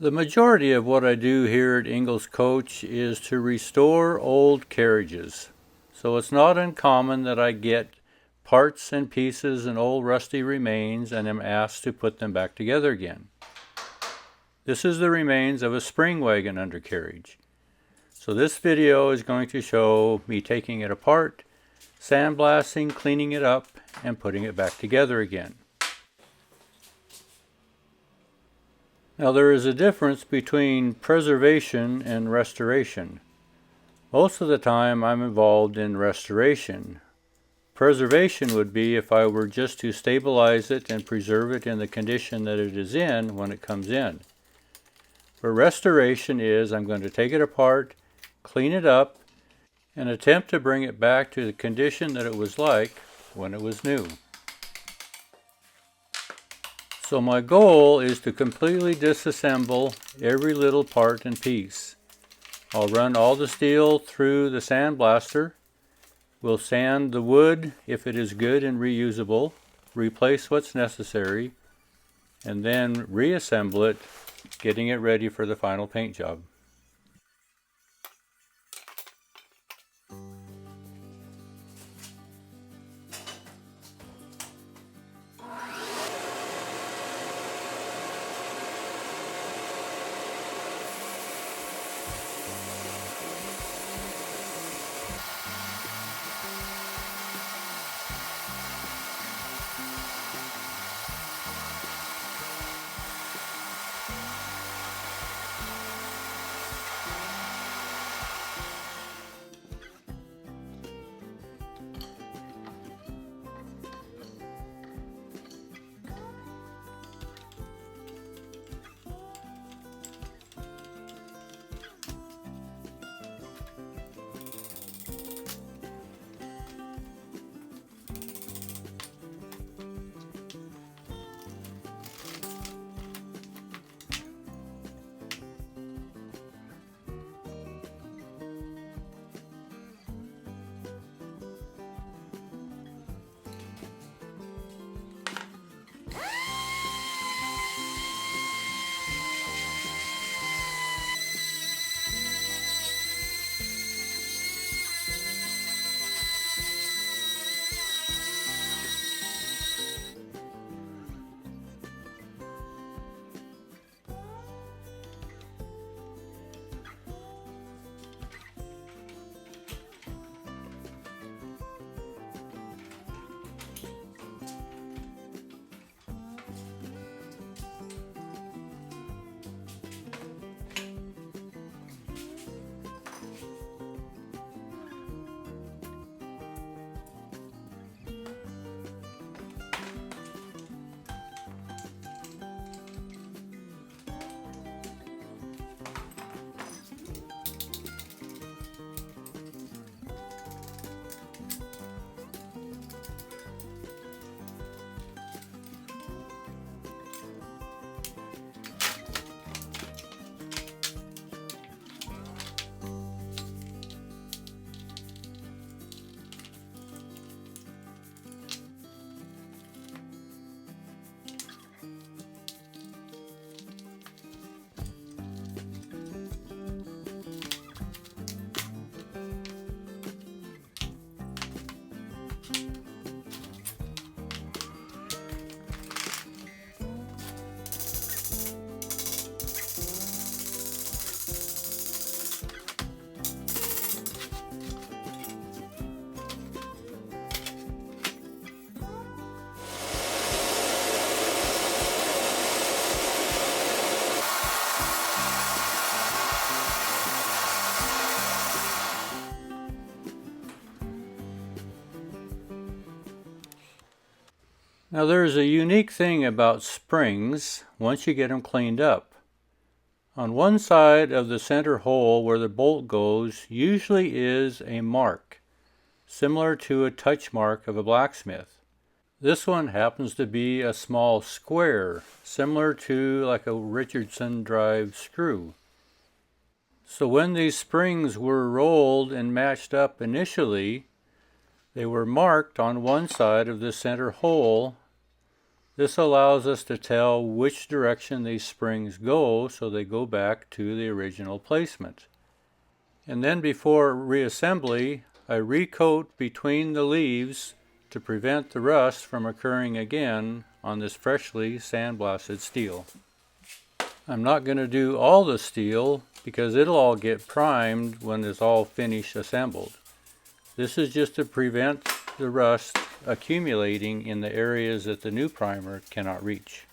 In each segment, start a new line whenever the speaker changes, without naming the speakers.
The majority of what I do here at Engels Coach is to restore old carriages. So it's not uncommon that I get parts and pieces and old rusty remains and am asked to put them back together again. This is the remains of a Spring Wagon undercarriage. So this video is going to show me taking it apart, sandblasting, cleaning it up, and putting it back together again. Now there is a difference between preservation and restoration. Most of the time I'm involved in restoration. Preservation would be if I were just to stabilize it and preserve it in the condition that it is in when it comes in. But restoration is I'm going to take it apart, clean it up, and attempt to bring it back to the condition that it was like when it was new. So my goal is to completely disassemble every little part and piece. I'll run all the steel through the sandblaster. We'll sand the wood if it is good and reusable, replace what's necessary, and then reassemble it, getting it ready for the final paint job. Now there's a unique thing about springs once you get them cleaned up. On one side of the center hole where the bolt goes usually is a mark, similar to a touch mark of a blacksmith. This one happens to be a small square, similar to like a Richardson drive screw. So when these springs were rolled and matched up initially, they were marked on one side of the center hole. This allows us to tell which direction these springs go so they go back to the original placement. And then before reassembly, I recoat between the leaves to prevent the rust from occurring again on this freshly sandblasted steel. I'm not going to do all the steel because it'll all get primed when it's all finished assembled. This is just to prevent the rust accumulating in the areas that the new primer cannot reach.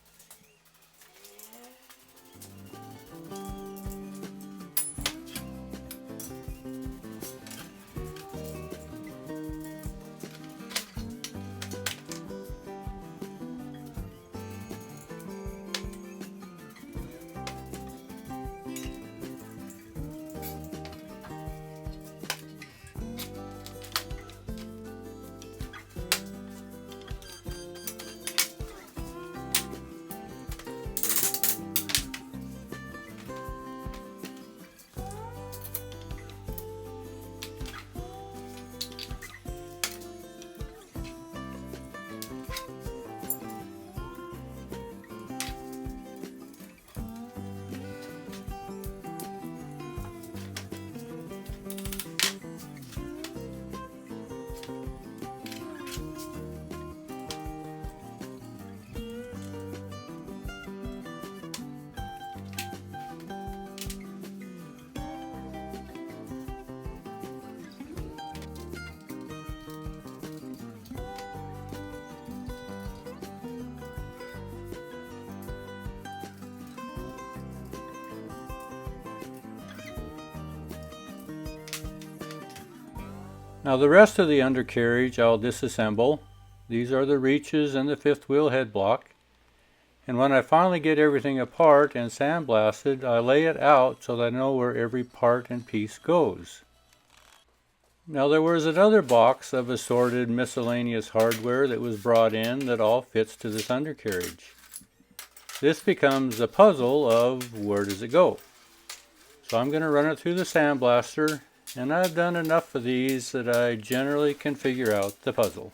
Now the rest of the undercarriage I'll disassemble. These are the reaches and the fifth wheel head block. And when I finally get everything apart and sandblasted, I lay it out so that I know where every part and piece goes. Now there was another box of assorted miscellaneous hardware that was brought in that all fits to this undercarriage. This becomes a puzzle of where does it go. So I'm going to run it through the sandblaster, and I've done enough of these that I generally can figure out the puzzle.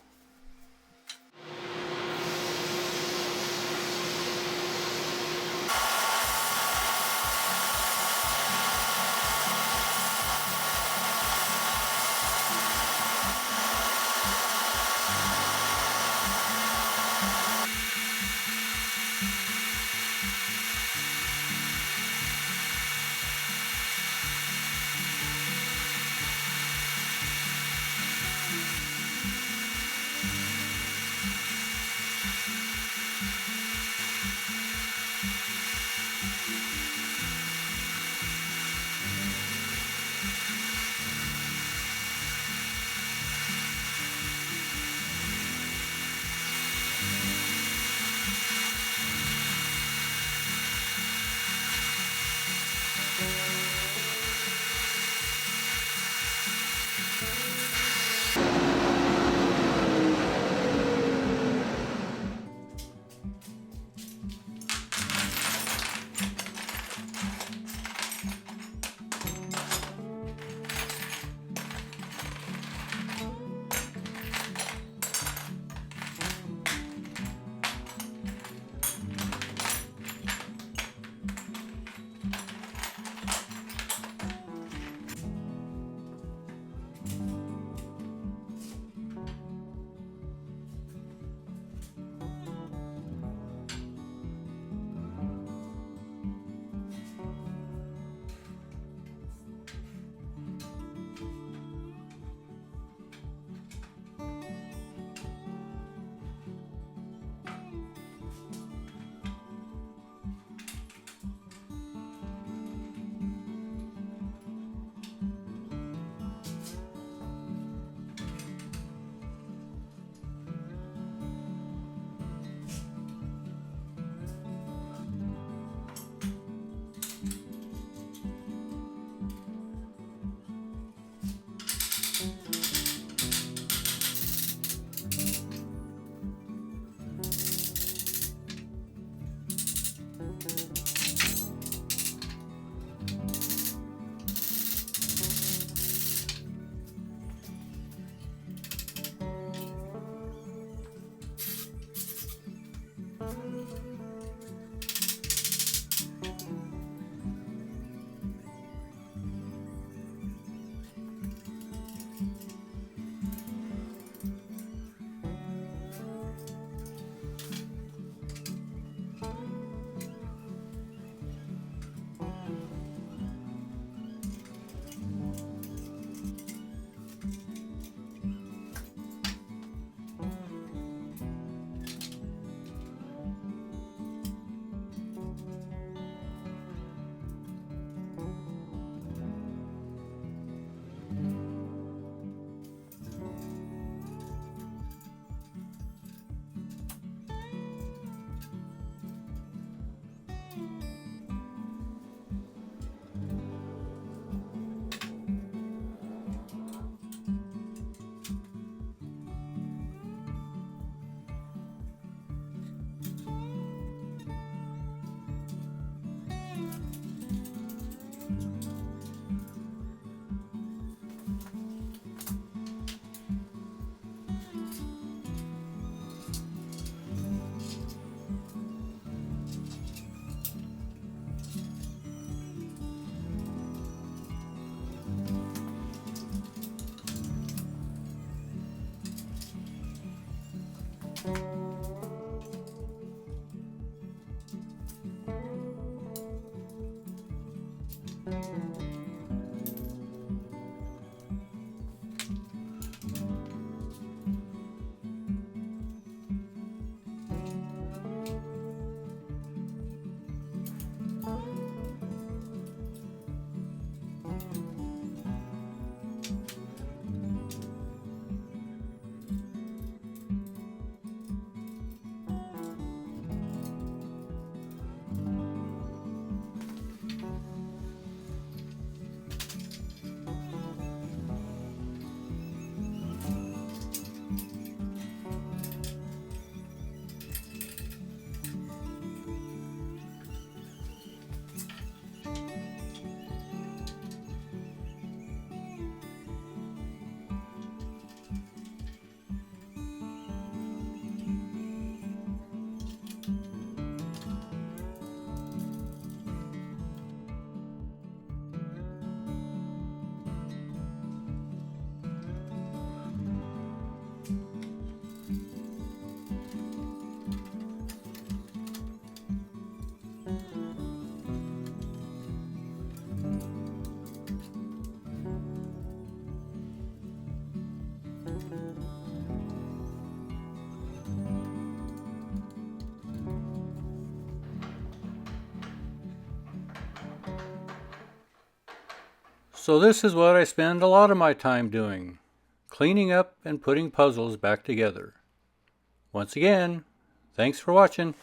So this is what I spend a lot of my time doing, cleaning up and putting puzzles back together. Once again, thanks for watching.